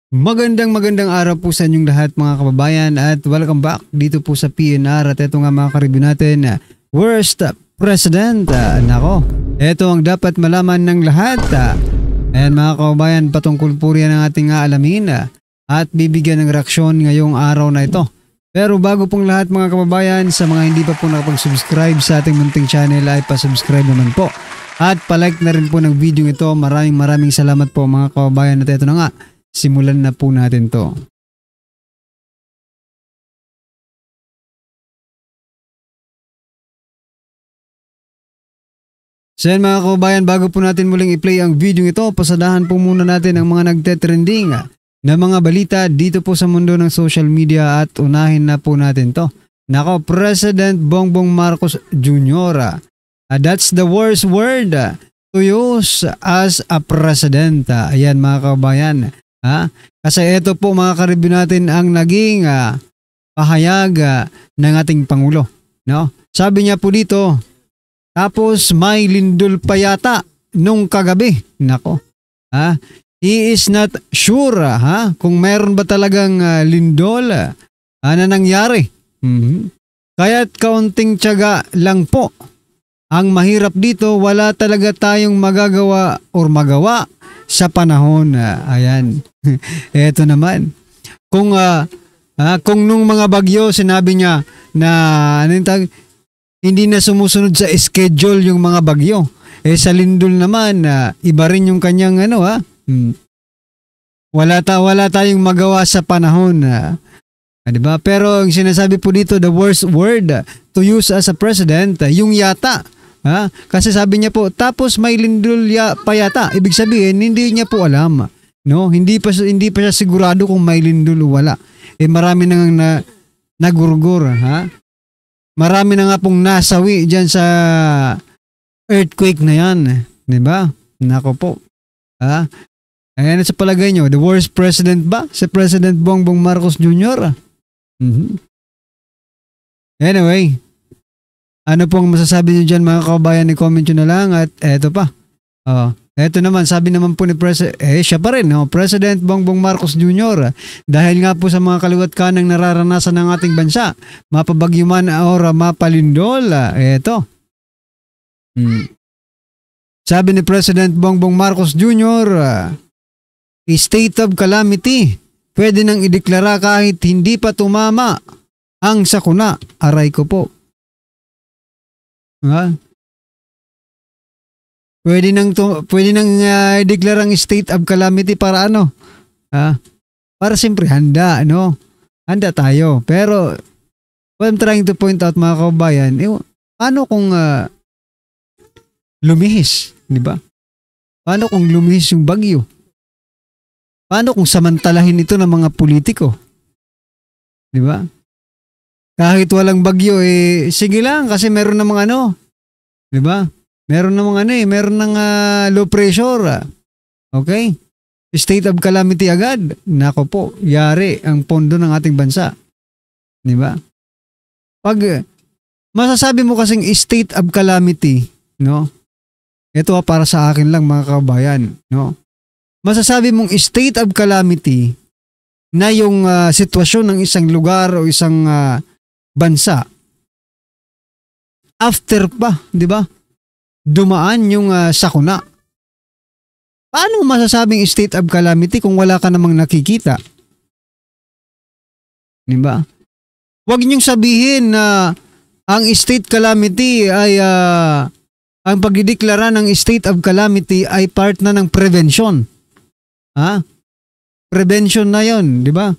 Magandang araw po sa inyong lahat mga kababayan at welcome back dito po sa PNR at ito nga mga ka-review natin, Worst President. Nako, ito ang dapat malaman ng lahat. Ayan mga kababayan, patungkol po riyan ang ating alamin at bibigyan ng reaksyon ngayong araw na ito. Pero bago pong lahat mga kababayan, sa mga hindi pa po nakapag-subscribe sa ating munting channel ay pa-subscribe naman po. At palike na rin po ng video ito. Maraming salamat po mga kababayan at ito na nga. Simulan na po natin to. So yan mga kababayan, bago po natin muling i-play ang video ito, pasadahan po muna natin ang mga nagte-trending na mga balita dito po sa mundo ng social media at unahin na po natin to. Nako, President Bongbong Marcos Jr. That's the worst word to use as a president. Ayan mga kababayan. Kasi ito po mga ka-review natin ang naging pahayag ng ating Pangulo. No? Sabi niya po dito, tapos may lindol pa yata nung kagabi. Nako. He is not sure kung meron ba talagang lindol na nangyari. Kaya't kaunting tiyaga lang po. Ang mahirap dito, wala talaga tayong magagawa or magawa sa panahon. Ayan. Eto naman. Kung nung mga bagyo sinabi niya na hindi na sumusunod sa schedule yung mga bagyo. Sa lindol naman iba rin yung kanyang wala tayong magawa sa panahon. Diba? Pero ang sinasabi po dito, the worst word to use as a president, yung yata. Kasi sabi niya po, tapos may lindol pa yata. Ibig sabihin, hindi niya po alam. No? Hindi pa siya sigurado kung may lindol o wala. Marami nang nagurgur. Marami na nga pong nasawi dyan sa earthquake na yan. Diba? Nako po. Ayan sa palagay nyo, the worst president ba? Si President Bongbong Marcos Jr.? Anyway, ano pong masasabi niyo dyan mga kababayan, i-comment nyo na lang at eto pa. Eto naman, sabi naman po ni siya pa rin, President Bongbong Marcos Jr. Dahil nga po sa mga kaliwat kanang nararanasan ng ating bansa, mapabagyo man or mapalindol, eto. Sabi ni President Bongbong Marcos Jr., state of calamity, pwede nang ideklara kahit hindi pa tumama ang sakuna. Aray ko po. Pwede nang ideklara ang state of calamity para ano? Para siyempre handa, no? Handa tayo. Pero what I'm trying to point out mga kababayan, paano kung lumihis, di ba? Paano kung lumihis yung bagyo? Paano kung samantalahin ito ng mga politiko? Di ba? Kahit walang bagyo, sige lang kasi meron namang di ba? Meron namang meron ng low pressure. Okay? State of calamity agad. Nako po, yari ang pondo ng ating bansa. Di ba? Pag masasabi mo kasing state of calamity, no? Ito para sa akin lang mga kababayan, no? Masasabi mong state of calamity na yung sitwasyon ng isang lugar o isang bansa after pa, di ba? Dumaan yung sakuna. Paano masasabing state of calamity kung wala ka namang nakikita? Di ba? Huwag niyong sabihin na ang state calamity ay ang pagdideklara ng state of calamity ay part na ng prevention. Prevention na yon, di ba?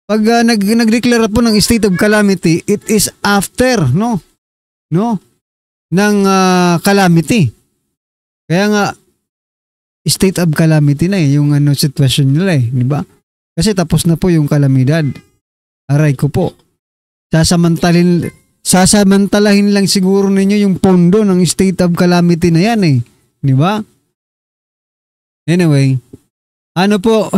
Pag nagdeklara po ng state of calamity, it is after, no? Ng calamity. Kaya nga, state of calamity na yung sitwasyon nila di ba? Kasi tapos na po yung kalamidad. Aray ko po. Sasamantalahin lang siguro ninyo yung pondo ng state of calamity na yan di ba? Anyway, ano po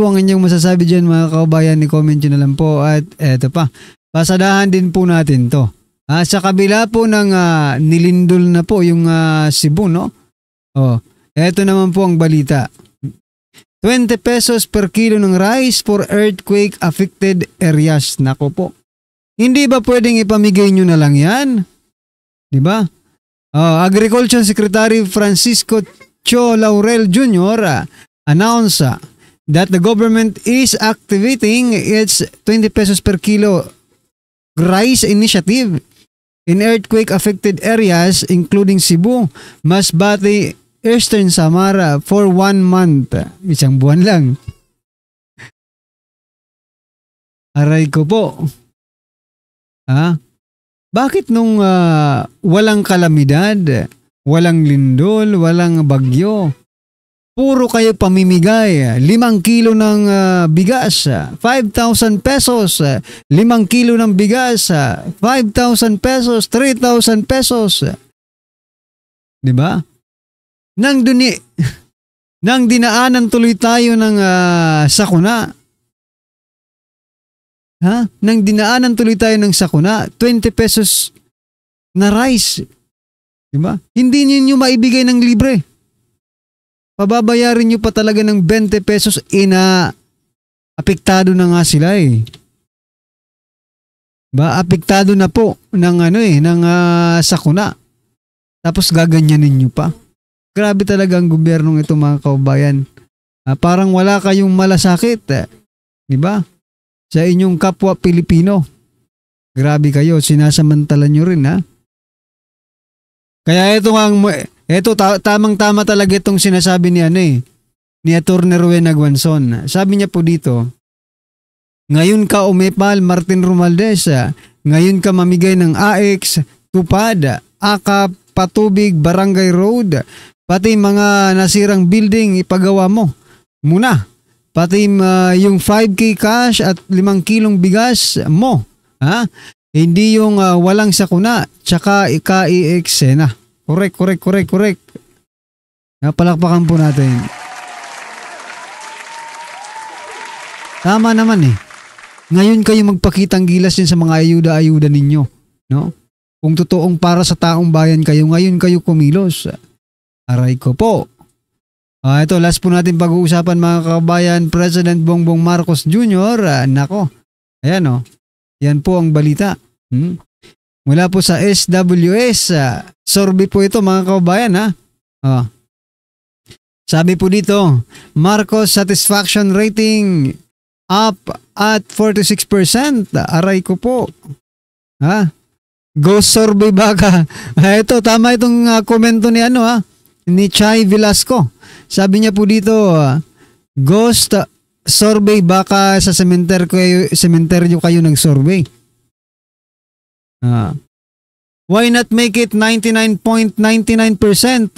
ang inyong masasabi dyan mga kababayan? I-comment nyo na lang po at eto pa. Pasadahan din po natin to. Sa kabila po ng nilindol na po yung Cebu, no? Eto naman po ang balita. 20 pesos per kilo ng rice for earthquake affected areas. Nako po. Hindi ba pwedeng ipamigay nyo na lang yan? Di ba? Agriculture Secretary Francisco Cho Laurel Jr. Announced that the government is activating its 20 pesos per kilo rice initiative in earthquake-affected areas including Cebu, Masbate, Eastern Samara for 1 month. Isang buwan lang. Aray ko po. Bakit nung walang kalamidad, walang lindol, walang bagyo, puro kayo pamimigay, 5 kilo ng bigas, 5,000 pesos, 5 kilo ng bigas, 5,000 pesos, 3,000 pesos. Diba? Nang dinaanan tuloy tayo ng sakuna. Nang dinaanan tuloy tayo ng sakuna, 20 pesos na rice. Diba? Hindi niyo maibigay ng libre. Pababayarin nyo pa talaga ng 20 pesos, apektado na nga sila eh. Apektado na po ng sakuna. Tapos gaganyanin nyo pa. Grabe talaga ang gobyernong ito mga kaubayan. Parang wala kayong malasakit. Diba? Sa inyong kapwa Pilipino. Grabe kayo, sinasamantala nyo rin Kaya ito tamang-tama talaga itong sinasabi ni ni Atty. Ruen Aguanzon. Sabi niya po dito, ngayon ka umepal Martin Romualdez, ngayon ka mamigay ng AX, Tupad, AKAP, Patubig, Barangay Road, pati mga nasirang building ipagawa mo muna. Pati yung 5K cash at 5 kilong bigas mo. Hindi yung walang sakuna, tsaka ika-i-eksena. Correct. Napalakpakan po natin. Tama naman eh. Ngayon kayo magpakitang gilas din sa mga ayuda-ayuda ninyo. No? Kung totoong para sa taong bayan kayo, ngayon kayo kumilos. Aray ko po. Ito, last po natin pag-uusapan mga kabayan, President Bongbong Marcos Jr. Nako. Ayan Yan po ang balita. Mula po sa SWS. Survey po ito mga kabayan Sabi po dito, Marcos satisfaction rating up at 46%. Aray ko po. Ghost survey baka. Ito, tama itong komento ni ni Chay Velasco. Sabi niya po dito, ghost survey baka sa sementeryo kayo nag-survey. Why not make it 99.99%?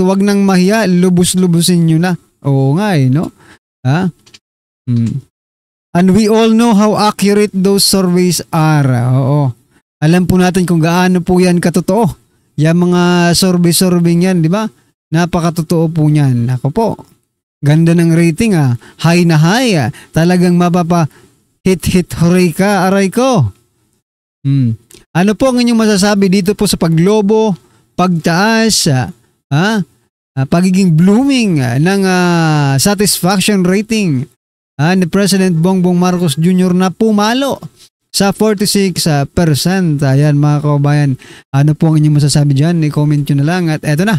Huwag nang mahiya, lubos-lubusin nyo na. Oo nga no? And we all know how accurate those surveys are. Oo. Alam po natin kung gaano po yan katotoo. Yung mga survey yan, di ba? Napakatotoo po niyan. Ako po. Ganda ng rating High na high Talagang hit hooray ka, aray ko. Ano po ang inyong masasabi dito po sa paglobo, pagtaas, pagiging blooming ng satisfaction rating ni President Bongbong Marcos Jr. na pumalo sa 46%. Ayan mga kababayan, ano po ang inyong masasabi dyan? I-comment nyo na lang at eto na.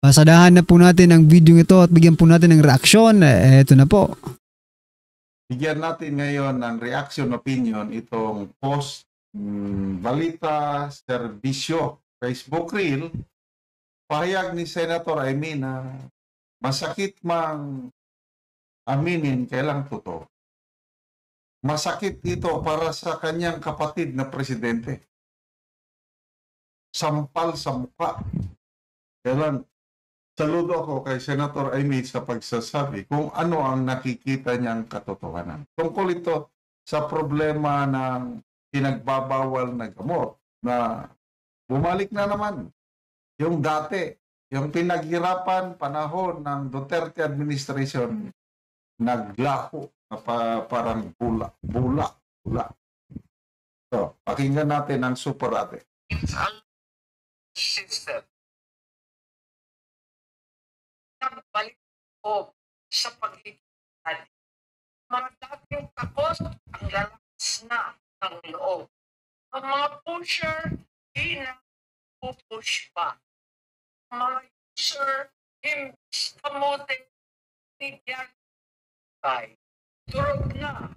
Pasadahan na po natin ang video ito at bigyan po natin ng reaksyon. Eto na po. Bigyan natin ngayon ng reaction opinion itong post balita serbisyo Facebook Reel. Pahayag ni Senator Amy na masakit mang aminin kailang totoo. Masakit ito para sa kanyang kapatid na presidente. Sampal sa mukha. Kailan saludo ako kay Senator Amy sa pagsasabi kung ano ang nakikita niyang katotohanan. Tungkol ito sa problema ng pinagbabawal na gamot na bumalik na naman. Yung dati, yung pinaghirapan panahon ng Duterte administration, naglaho na parang bula. So, pakinggan natin ang super ate. Ang system balik po sa pagiging na ng loob. Ang mga pusher, di na pupush pa. Ang mga user, imbis kamote, nigyan tayo. Durog na.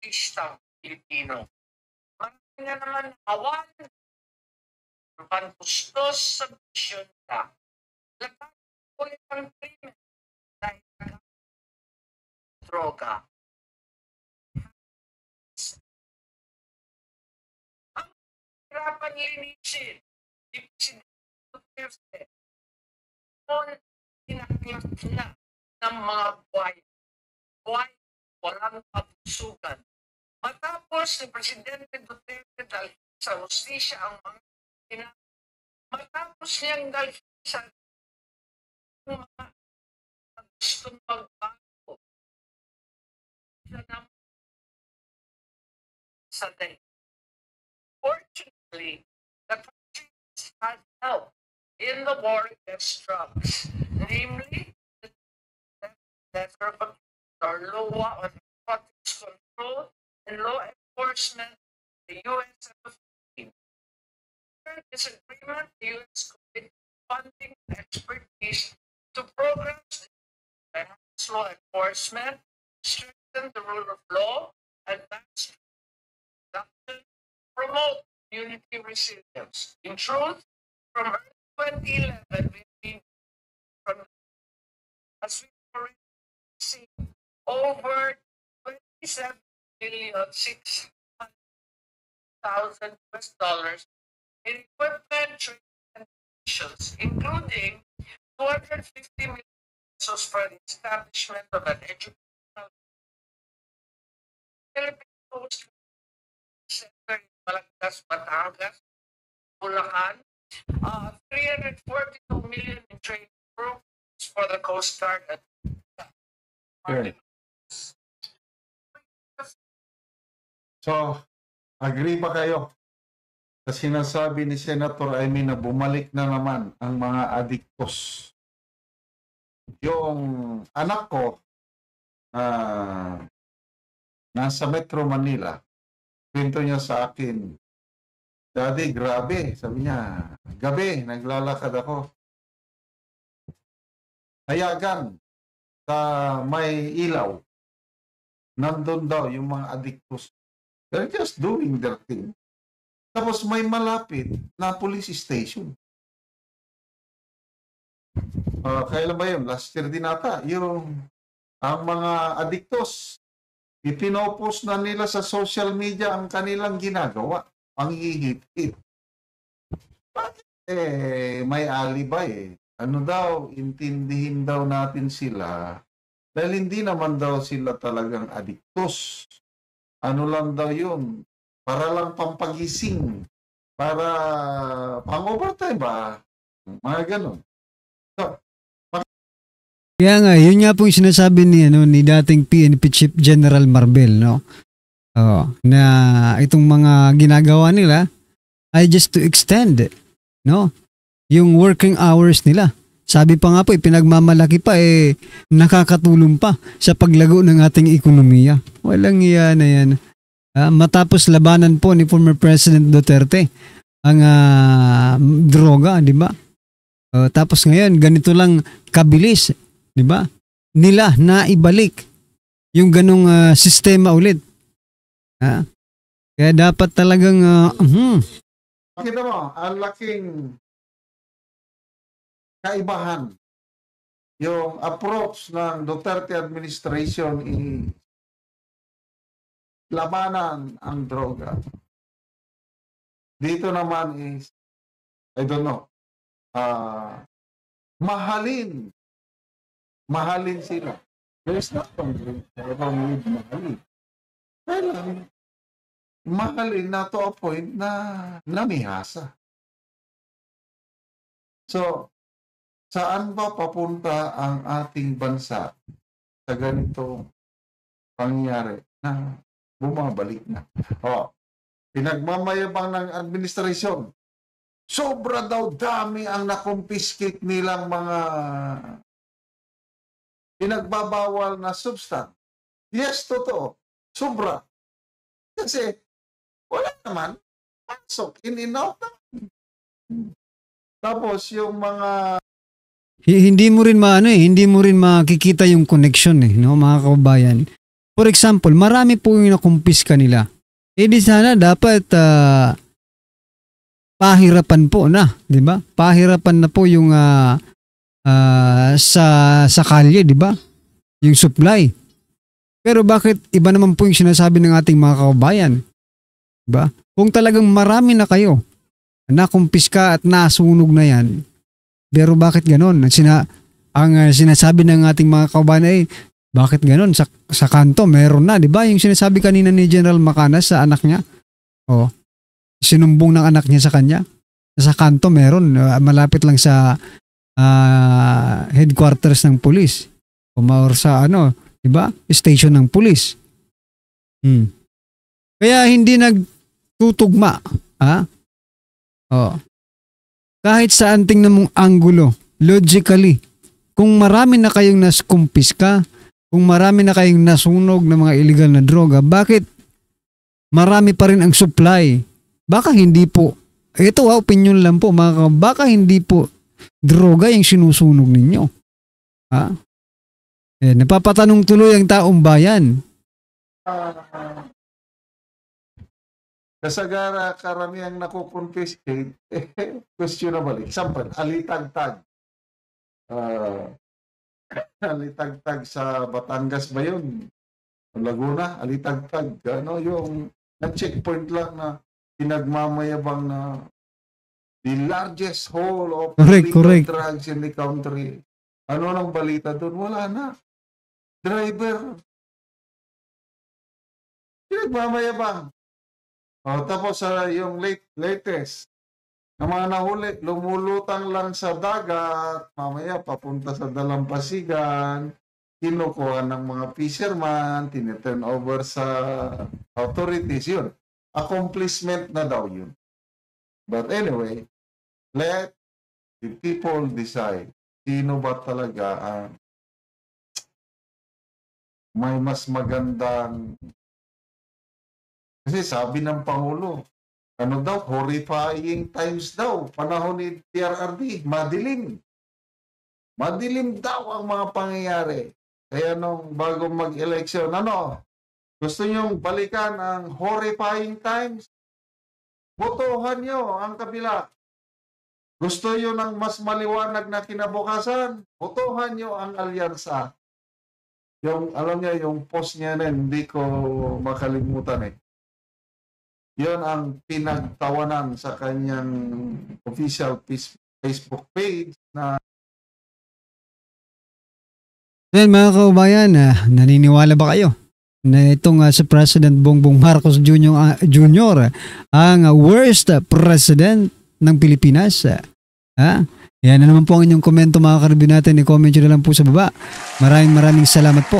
Istang Pilipino. Marami na naman awan ang pantustos sa misyon na. Lahat ulit ang krimen dahil droga. Ang hirapan linisin ni Presidente Duterte noon tinaklas na ng mga buhay. Buhay walang kapusugan. Matapos ni Presidente Duterte dahil sa hustisya ang mga matapos niyang dahil sa mga gustong magbago sa day. Fortunately, the country has help in the war against drugs, namely the letter of our law on narcotics control and law enforcement, the U.S. and the Philippines. In this agreement, the U.S. committed funding and expertise to programs that enhance law enforcement, strengthen the rule of law, advance production, promote community resilience. In truth, from early 2011, we've been from as we've already seen over 27,600,000 US dollars in equipment, training, and missions, including 250 million pesos for the establishment of an educational Philippine Coast Center in Malagdas, Batangas, Bulacan, 342 million in training programs for the Coast Guard at Okay. So, agree ba kayo sa sinasabi ni Senator Amy na bumalik na naman ang mga adiktos? Yung anak ko, nasa Metro Manila, kwento niya sa akin, Daddy, grabe. Sabi niya, gabi, naglalakad ako. Hayagan sa may ilaw. Nandun daw yung mga adiktos. They're just doing their thing. Tapos may malapit na police station. Kailan ba yun? Last year din ata. Ang mga adiktos, ipinopost na nila sa social media ang kanilang ginagawa. Ang hihit-hit. May alibay eh. Ano daw, intindihin daw natin sila dahil hindi naman daw sila talagang adiktos. Ano lang daw yun? Para lang pampagising. Para pang-overtime ba? Mga ganun. So, Kaya nga, yun nga po yung sinasabi ni dating PNP Chief General Marbel, no? Na itong mga ginagawa nila ay just to extend, no? Yung working hours nila. Sabi pa nga po, pinagmamalaki pa, nakakatulong pa sa paglago ng ating ekonomiya. Walang iya na yan. Matapos labanan po ni former President Duterte ang droga, di ba? Tapos ngayon, ganito lang kabilis, di ba? Nila na ibalik yung ganong sistema ulit. Kaya dapat talagang Makita mo, ang laking kaibahan. Yung approach ng Duterte administration labanan ang droga. Dito naman is, I don't know, mahalin sila. There's nothing wrong with mahalin. Kailan, mahalin na to a point na namihasa. So, saan ba papunta ang ating bansa sa ganitong pangyayari na bumabalik na? Pinagmamayabang ng administrasyon. Sobra daw dami ang nakumpiskate nilang mga pinagbabawal na substance. Yes, totoo. Sobra. Kasi, wala naman. Pasok, in and out naman. Tapos, yung mga Hindi mo rin hindi mo rin makikita yung connection no, mga kababayan. For example, marami po yung nakumpiska nila. Di sana dapat pahirapan po na, di ba? Pahirapan na po yung sa kalye, di ba? Yung supply. Pero bakit iba naman po yung sinasabi ng ating mga kababayan? Di ba? Kung talagang marami na kayo, nakumpiska at nasunog na yan, pero bakit ganon? Ang sinasabi ng ating mga kababayan bakit ganon? Sa kanto, meron na. Di ba? Yung sinasabi kanina ni General Macanas sa anak niya. Oh, sinumbong ng anak niya sa kanya. Sa kanto, meron. Malapit lang sa headquarters ng pulis. Or sa di ba? Station ng pulis. Kaya hindi nagtutugma. Oh. Kahit sa anting namong anggulo, logically, kung marami na kayong naskumpiska, kung marami na kayong nasunog ng mga illegal na droga, bakit marami pa rin ang supply? Baka hindi po, ito opinion lang po, baka hindi po droga yung sinusunog ninyo. Napapatanong tuloy ang taong bayan. kasagara karamihang nakukonfiscate, questionable. Example, alitagtag. Alitagtag sa Batangas ba yun? Laguna, alitagtag. Yung na-checkpoint lang na pinagmamayabang na the largest haul of illegal drugs in the country. Ano nang balita doon? Wala na. Driver. Pinagmamayabang. Tapos yung latest, ang mga nahuli, lumulutang lang sa dagat, mamaya papunta sa Dalampasigan, kinukuha ng mga fisherman, tiniturn over sa authorities, yun. Accomplishment na daw yun. But anyway, let the people decide sino ba talaga ang may mas magandang. Kasi sabi ng Pangulo, horrifying times daw, panahon ni PRRD, madilim. Madilim daw ang mga pangyayari. Kaya nung bago mag-election, gusto nyong balikan ang horrifying times? Botohan nyo ang kabila. Gusto nyo ng mas maliwanag na kinabukasan? Botohan nyo ang alyansa. Alam niya, yung post niya na hindi ko makalimutan Yun ang pinagtawanan sa kanyang official Facebook page na Yan mga kababayan, naniniwala ba kayo na itong si President Bongbong Marcos Jr. Ang worst president ng Pilipinas? Yan na naman po ang inyong komento mga karibin natin. I-comment nyo na lang po sa baba. Maraming salamat po.